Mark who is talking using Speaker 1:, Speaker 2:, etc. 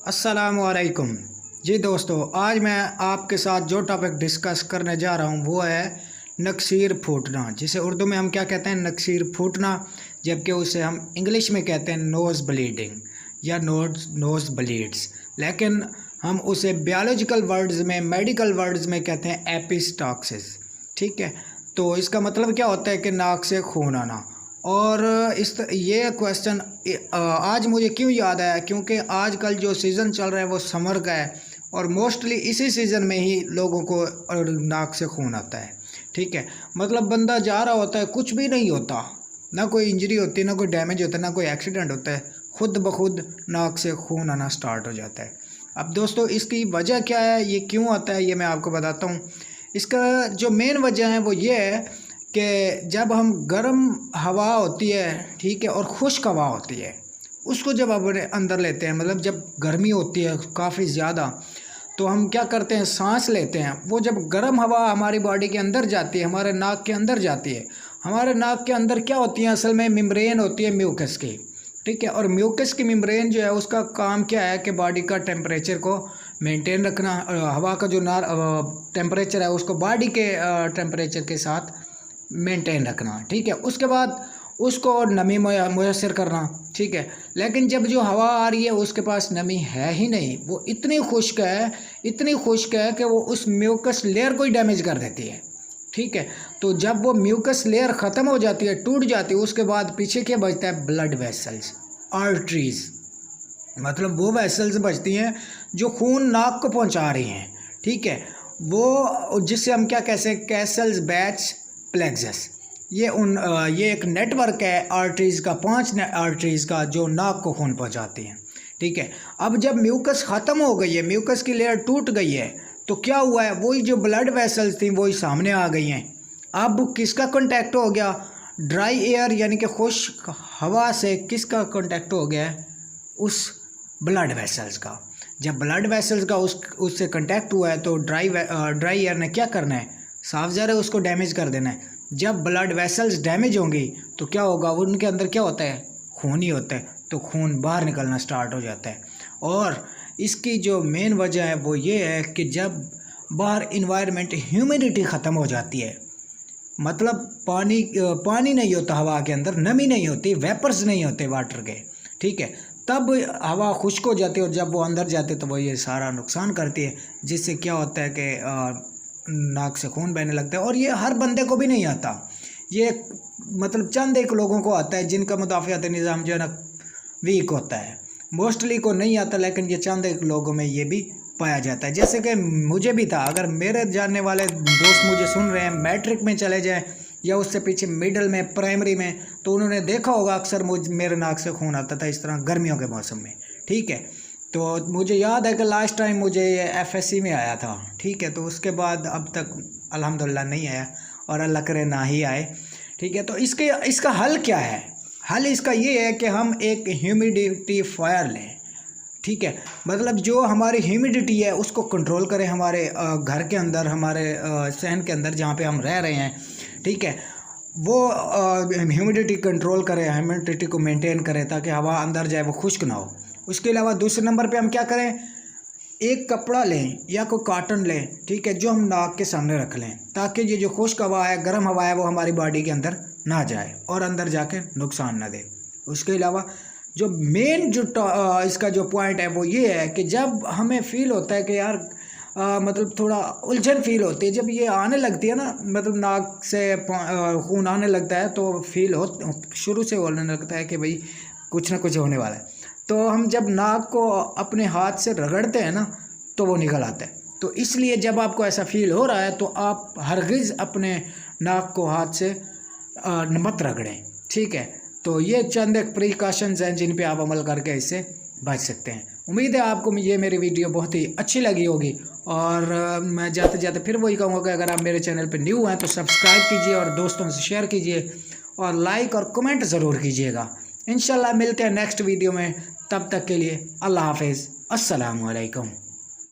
Speaker 1: अस्सलामुअलैकुम। जी दोस्तों, आज मैं आपके साथ जो टॉपिक डिस्कस करने जा रहा हूँ वो है नक्सीर फूटना, जिसे उर्दू में हम क्या कहते हैं, नक्सीर फूटना, जबकि उसे हम इंग्लिश में कहते हैं नोज़ ब्लीडिंग या नोज़ ब्लीड्स, लेकिन हम उसे बायोलॉजिकल वर्ड्स में, मेडिकल वर्ड्स में कहते हैं एपिस्टॉक्सिस। ठीक है, तो इसका मतलब क्या होता है कि नाक से खून आना। और ये क्वेश्चन आज मुझे क्यों याद आया, क्योंकि आजकल जो सीज़न चल रहा है वो समर का है और मोस्टली इसी सीज़न में ही लोगों को नाक से खून आता है। ठीक है, मतलब बंदा जा रहा होता है, कुछ भी नहीं होता, ना कोई इंजरी होती है, ना कोई डैमेज होता है, ना कोई एक्सीडेंट होता है, खुद ब खुद नाक से खून आना स्टार्ट हो जाता है। अब दोस्तों, इसकी वजह क्या है, ये क्यों आता है, ये मैं आपको बताता हूँ। इसका जो मेन वजह है वो ये है कि जब हम गर्म हवा होती है, ठीक है, और खुश्क हवा होती है, उसको जब अपने अंदर लेते हैं, मतलब जब गर्मी होती है काफ़ी ज़्यादा, तो हम क्या करते हैं, सांस लेते हैं। वो जब गर्म हवा हमारी बॉडी के अंदर जाती है, हमारे नाक के अंदर जाती है, हमारे नाक के अंदर क्या होती है, असल में मेम्ब्रेन होती है म्यूकस की। ठीक है, और म्यूकस की मेम्ब्रेन जो है उसका काम क्या है कि बॉडी का टेम्परेचर को मेंटेन रखना, हवा का जो टेम्परेचर है उसको बॉडी के टेम्परेचर के साथ मेंटेन रखना। ठीक है, उसके बाद उसको नमी मुयसर करना। ठीक है, लेकिन जब जो हवा आ रही है उसके पास नमी है ही नहीं, वो इतनी खुश्क है, इतनी खुश्क है कि वो उस म्यूकस लेयर को ही डैमेज कर देती है। ठीक है, तो जब वो म्यूकस लेयर ख़त्म हो जाती है, टूट जाती है, उसके बाद पीछे क्या बचता है, ब्लड वेसल्स, आर्टरीज, मतलब वो वेसल्स बचती हैं जो खून नाक को पहुंचा रही हैं। ठीक है, वो जिससे हम क्या कहते हैं, कैसल्स बैच प्लेक्सस, ये एक नेटवर्क है आर्टरीज़ का, 5 आर्टरीज़ का, जो नाक को खून पहुंचाती हैं। ठीक है, अब जब म्यूकस ख़त्म हो गई है, म्यूकस की लेयर टूट गई है, तो क्या हुआ है, वही जो ब्लड वेसल्स थी वही सामने आ गई हैं। अब किसका कांटेक्ट हो गया, ड्राई एयर यानी कि खुश्क हवा से किसका कांटेक्ट हो गया है, उस ब्लड वेसल्स का। जब ब्लड वेसल्स का उससे कांटेक्ट हुआ है तो ड्राई एयर ने क्या करना है, साफ ज़ाहिर है उसको डैमेज कर देना है। जब ब्लड वेसल्स डैमेज होंगी तो क्या होगा, उनके अंदर क्या होता है, खून ही होता है, तो खून बाहर निकलना स्टार्ट हो जाता है। और इसकी जो मेन वजह है वो ये है कि जब बाहर इन्वायरमेंट ह्यूमिडिटी ख़त्म हो जाती है, मतलब पानी नहीं होता हवा के अंदर, नमी नहीं होती, वेपर्स नहीं होते वाटर के। ठीक है, तब हवा खुश्क हो जाती है और जब वो अंदर जाते तो वो ये सारा नुकसान करती है, जिससे क्या होता है कि नाक से खून बहने लगता है। और ये हर बंदे को भी नहीं आता, ये मतलब चंद एक लोगों को आता है जिनका मुदाफ़ियाती निज़ाम जो है ना वीक होता है, मोस्टली को नहीं आता, लेकिन ये चंद एक लोगों में ये भी पाया जाता है। जैसे कि मुझे भी था, अगर मेरे जानने वाले दोस्त मुझे सुन रहे हैं, मैट्रिक में चले जाएँ या उससे पीछे मिडिल में, प्राइमरी में, तो उन्होंने देखा होगा अक्सर मेरे नाक से खून आता था इस तरह गर्मियों के मौसम में। ठीक है, तो मुझे याद है कि लास्ट टाइम मुझे एफएससी में आया था। ठीक है, तो उसके बाद अब तक अल्हम्दुलिल्लाह नहीं आया और अल्लाह करे ना ही आए। ठीक है, तो इसका हल क्या है, हल इसका ये है कि हम एक ह्यूमिडिफायर लें। ठीक है, मतलब जो हमारी ह्यूमिडिटी है उसको कंट्रोल करें हमारे घर के अंदर, हमारे सहन के अंदर जहाँ पे हम रह रहे हैं। ठीक है, वो ह्यूमिडिटी कंट्रोल करें, ह्यूमिडिटी को मेंटेन करें ताकि हवा अंदर जाए, वो खुश्क ना हो। उसके अलावा दूसरे नंबर पे हम क्या करें, एक कपड़ा लें या कोई कॉटन लें, ठीक है, जो हम नाक के सामने रख लें ताकि ये जो खुश्क हवा है, गर्म हवा है, वो हमारी बॉडी के अंदर ना जाए और अंदर जाके नुकसान ना दे। उसके अलावा जो मेन जो इसका जो पॉइंट है वो ये है कि जब हमें फील होता है कि यार मतलब थोड़ा उलझन फील होती है, जब ये आने लगती है ना, मतलब नाक से खून आने लगता है, तो शुरू से होने लगता है कि भाई कुछ ना कुछ होने वाला है। तो हम जब नाक को अपने हाथ से रगड़ते हैं ना, तो वो निकल आता है। तो इसलिए जब आपको ऐसा फील हो रहा है तो आप हरगिज़ अपने नाक को हाथ से मत रगड़ें। ठीक है, तो ये चंद एक प्रिकॉशंस हैं जिन पे आप अमल करके इससे बच सकते हैं। उम्मीद है आपको ये मेरी वीडियो बहुत ही अच्छी लगी होगी। और मैं जाते जाते फिर वही कहूँगा कि अगर आप मेरे चैनल पे न्यू हैं तो सब्सक्राइब कीजिए और दोस्तों से शेयर कीजिए और लाइक और कमेंट ज़रूर कीजिएगा। इंशाल्लाह मिलते हैं नेक्स्ट वीडियो में, तब तक के लिए अल्लाह हाफिज़, अस्सलामु अलैकुम।